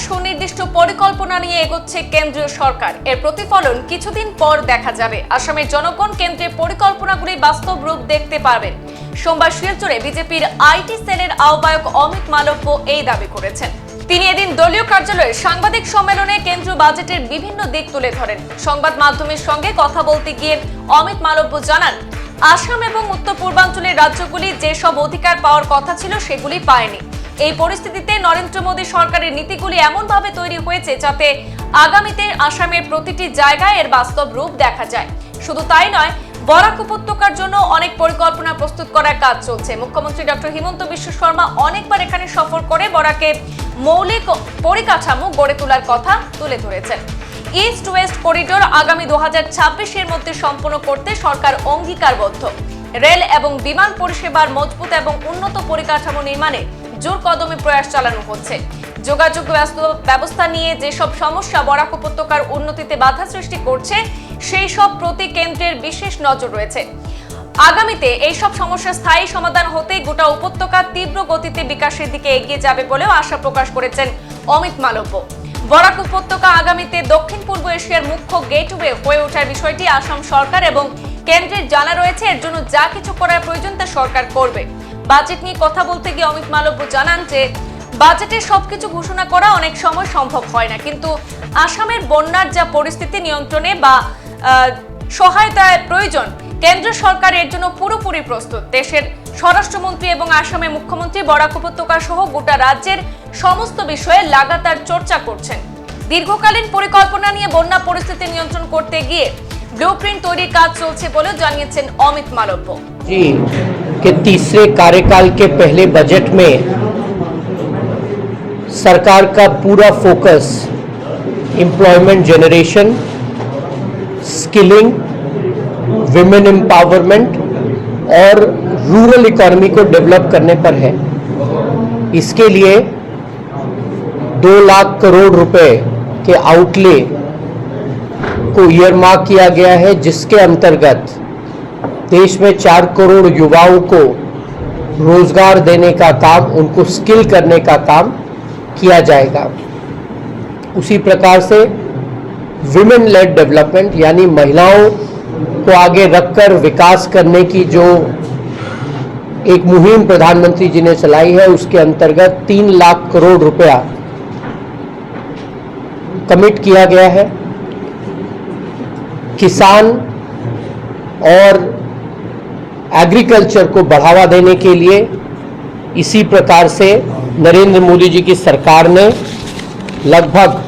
সুনির্দিষ্ট পরিকল্পনা নিয়ে এগোচ্ছে কেন্দ্রীয় সরকার। এর প্রতিফলন কিছুদিন পর দেখা যাবে। আসামের জনগণ কেন্দ্রের পরিকল্পনাগুলি বাস্তব রূপ দেখতে পারবেন। সোমবার শিলচরে বিজেপির আইটি সেলের আহ্বায়ক অমিত মালব্য এই দাবি করেছেন। তিনি এদিন দলীয় কার্যালয়ে সাংবাদিক সম্মেলনে কেন্দ্রীয় বাজেটের বিভিন্ন দিক তুলে ধরেন। সংবাদ মাধ্যমের সঙ্গে কথা বলতে গিয়ে অমিত মালব্য জানান, আসাম এবং উত্তর পূর্বাঞ্চলের রাজ্যগুলি যেসব অধিকার পাওয়ার কথা ছিল সেগুলি পায়নি। এই পরিস্থিতিতে নরেন্দ্র মোদী সরকারের নীতিগুলি এমনভাবে তৈরি হয়েছে যাতে আগামীতে আসামের প্রতিটি জায়গায় এর বাস্তব রূপ দেখা যায়। শুধু তাই নয়, বরাক উপত্যকার জন্য অনেক পরিকল্পনা প্রস্তুত করার কাজ চলছে। মুখ্যমন্ত্রী ডক্টর হিমন্ত বিশ্ব শর্মা অনেকবার এখানে সফর করে বরাকে মৌলিক পরিকাঠামো গড়ে তোলার কথা তুলে ধরেছেন। ইস্ট ওয়েস্ট করিডোর আগামী 2026-এর মধ্যে সম্পন্ন করতে সরকার অঙ্গীকারবদ্ধ। রেল এবং বিমান পরিষেবার মজবুত এবং উন্নত পরিকাঠামো নির্মাণে জোর কদমে প্রয়াস চালানো হচ্ছে। যোগাযোগ ব্যবস্থা নিয়ে যেসব সমস্যা বরাক উপত্যকার উন্নতিতে বাধা সৃষ্টি করছে সেই সব প্রতি কেন্দ্রের বিশেষ নজর রয়েছে। আগামীতে এইসব সমস্যার স্থায়ী সমাধান হতেই গোটা উপত্যকা তীব্র গতিতে বিকাশের দিকে এগিয়ে যাবে বলেও আশা প্রকাশ করেছেন অমিত মালব্য। বরাক উপত্যকা আগামীতে দক্ষিণ পূর্ব এশিয়ার মুখ্য গেটওয়ে হয়ে ওঠার বিষয়টি আসাম সরকার এবং কেন্দ্রের জানা রয়েছে। এর জন্য যা কিছু করার প্রয়োজন তা সরকার করবে। বাজেট নিয়ে কথা বলতে গিয়ে অমিত মালব্য জানান যে বাজেটে সবকিছু ঘোষণা করা অনেক সময় সম্ভব হয় না, কিন্তু আসামের বন্যার যা পরিস্থিতি নিয়ন্ত্রণে বা সহায়তায় প্রয়োজন, কেন্দ্র সরকার এর জন্য পুরোপুরি প্রস্তুত। দেশের স্বরাষ্ট্রমন্ত্রী এবং আসামের মুখ্যমন্ত্রী বরাক উপত্যকা সহ গোটা রাজ্যের সমস্ত বিষয়ে লাগাতার চর্চা করছেন। দীর্ঘকালীন পরিকল্পনা নিয়ে বন্যা পরিস্থিতি নিয়ন্ত্রণ করতে গিয়ে ব্লুপ্রিন্ট তৈরির কাজ চলছে বলে জানিয়েছেন অমিত মালব্য। के तीसरे कार्यकाल के पहले बजट में सरकार का पूरा focus employment generation, skilling, women empowerment और रूरल इकोनॉमी को डेवलप करने पर है। इसके लिए 2 लाख करोड़ रुपए के आउटले को ईयरमार्क किया गया है, जिसके अंतर्गत देश में 4 करोड़ युवाओं को रोजगार देने का काम, उनको स्किल करने का काम किया जाएगा। उसी प्रकार से विमेन लेड डेवलपमेंट यानी महिलाओं को आगे रखकर विकास करने की जो एक मुहिम प्रधानमंत्री जी ने चलाई है, उसके अंतर्गत 3 लाख करोड़ रुपया कमिट किया गया है। किसान और एग्रीकल्चर को बढ़ावा देने के लिए इसी प्रकार से नरेंद्र मोदी जी की सरकार ने लगभग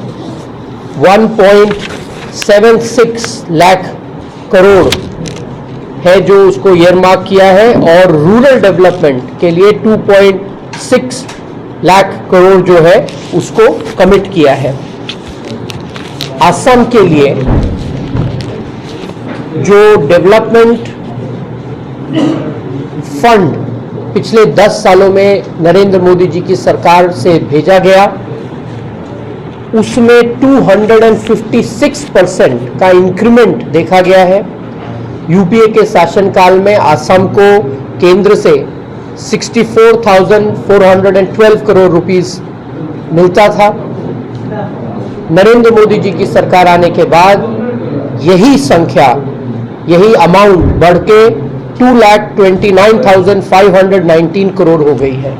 1.76 लाख करोड़ है जो उसको ईयरमार्क किया है, और रूरल डेवलपमेंट के लिए 2.6 लाख करोड़ जो है उसको कमिट किया है। असम के लिए जो डेवलपमेंट फंड पिछले 10 सालों में नरेंद्र मोदी जी की सरकार से भेजा गया, उसमें 256% का इंक्रीमेंट देखा गया है। यूपीए के शासनकाल में असम को केंद्र से 64,412 करोड़ रुपीस मिलता था। नरेंद्र मोदी जी की सरकार आने के बाद यही संख्या, यही अमाउंट बढ़ के 2,29,519 करोड़ हो गई है।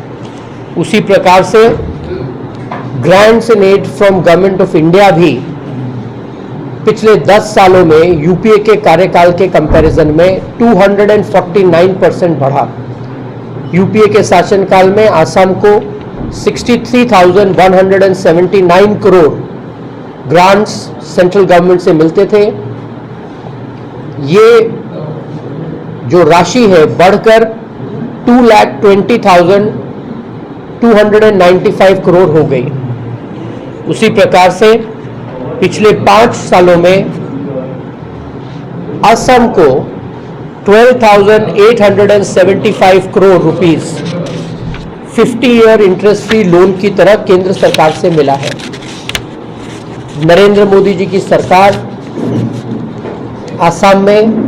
उसी प्रकार से grants and aid from government of India भी पिछले 10 सालों में यूपीए के कार्यकाल के कंपैरिजन में 249% बढ़ा। यूपीए के शासनकाल में असम को 63,179 करोड़ ग्रांट्स सेंट्रल गवर्नमेंट से मिलते थे। ये जो राशि है बढ़कर 2,20,295 करोड़ हो गई। उसी प्रकार से पिछले 5 सालों में असम को 12,875 करोड़ रुपीस 50-ईयर इंटरेस्ट फ्री लोन की तरह केंद्र सरकार से मिला है। नरेंद्र मोदी जी की सरकार असम में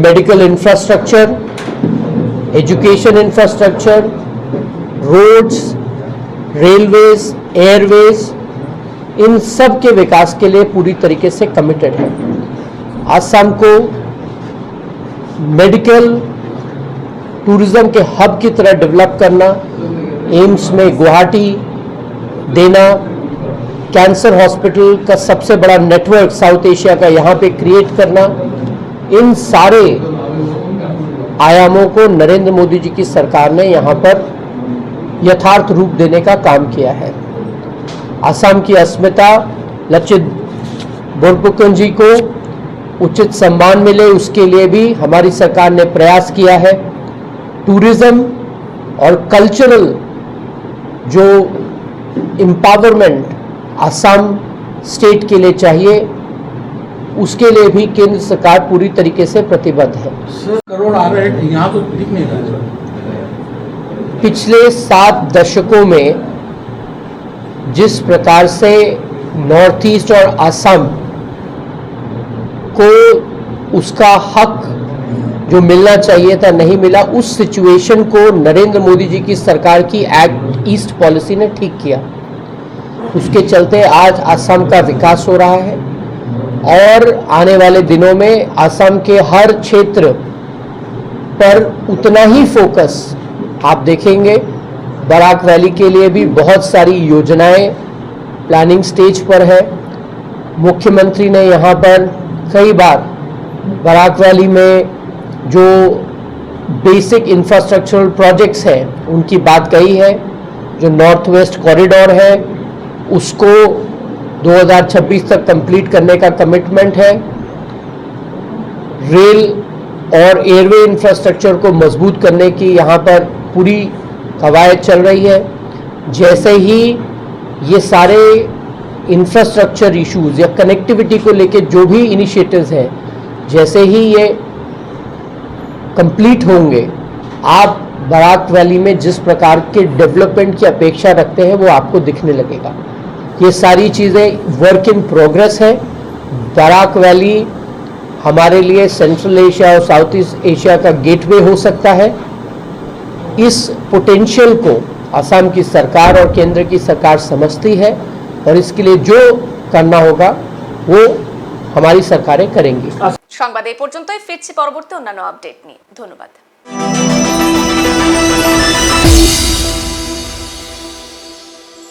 medical infrastructure, education infrastructure, roads, railways, airways इन सब के विकास के लिए पूरी तरीके से कमिटेड है। असम को मेडिकल टूरिज्म के हब की तरह डेवलप करना, एम्स में गुवाहाटी देना, कैंसर हॉस्पिटल का सबसे बड़ा नेटवर्क साउथ एशिया का यहाँ पे क्रिएट करना, इन सारे आयामों को नरेंद्र मोदी जी की सरकार ने यहाँ पर यथार्थ रूप देने का काम किया है। असम की अस्मिता लचित बोरफुकन जी को उचित सम्मान मिले, उसके लिए भी हमारी सरकार ने प्रयास किया है। टूरिज्म और कल्चरल जो एम्पावरमेंट असम स्टेट के लिए चाहिए, उसके लिए भी केंद्र सरकार पूरी तरीके से प्रतिबद्ध है। करोड़ आ रहे हैं, यहाँ तो दिख नहीं रहा है। पिछले 7 दशकों में जिस प्रकार से नॉर्थ ईस्ट और असम को उसका हक जो मिलना चाहिए था नहीं मिला, उस सिचुएशन को नरेंद्र मोदी जी की सरकार की एक्ट ईस्ट पॉलिसी ने ठीक किया। उसके चलते आज असम का विकास हो रहा है और आने वाले दिनों में असम के हर क्षेत्र पर उतना ही फोकस आप देखेंगे। बराक वैली के लिए भी बहुत सारी योजनाएं प्लानिंग स्टेज पर है। मुख्यमंत्री ने यहाँ पर कई बार बराक वैली में जो बेसिक इंफ्रास्ट्रक्चरल प्रोजेक्ट्स हैं उनकी बात कही है। जो नॉर्थ वेस्ट कॉरिडोर है उसको 2026 तक कंप्लीट करने का कमिटमेंट है। रेल और एयरवे इंफ्रास्ट्रक्चर को मजबूत करने की यहाँ पर पूरी कवायद चल रही है। जैसे ही ये सारे इंफ्रास्ट्रक्चर इश्यूज या कनेक्टिविटी को लेके जो भी इनिशिएटिव्स हैं, जैसे ही ये कंप्लीट होंगे, आप बराक वैली में जिस प्रकार के डेवलपमेंट की अपेक्षा रखते हैं वो आपको दिखने लगेगा। ये सारी चीज़ें वर्क इन प्रोग्रेस है। बराक वैली हमारे लिए सेंट्रल एशिया और साउथ ईस्ट एशिया का गेटवे हो सकता है। इस पोटेंशियल को असम की सरकार और केंद्र की सरकार समझती है और इसके लिए जो करना होगा वो हमारी सरकारें करेंगी। সংবাদ এই পর্যন্তই, ফিরছি পরবর্তী অন্যান্য আপডেট নিয়ে। ধন্যবাদ।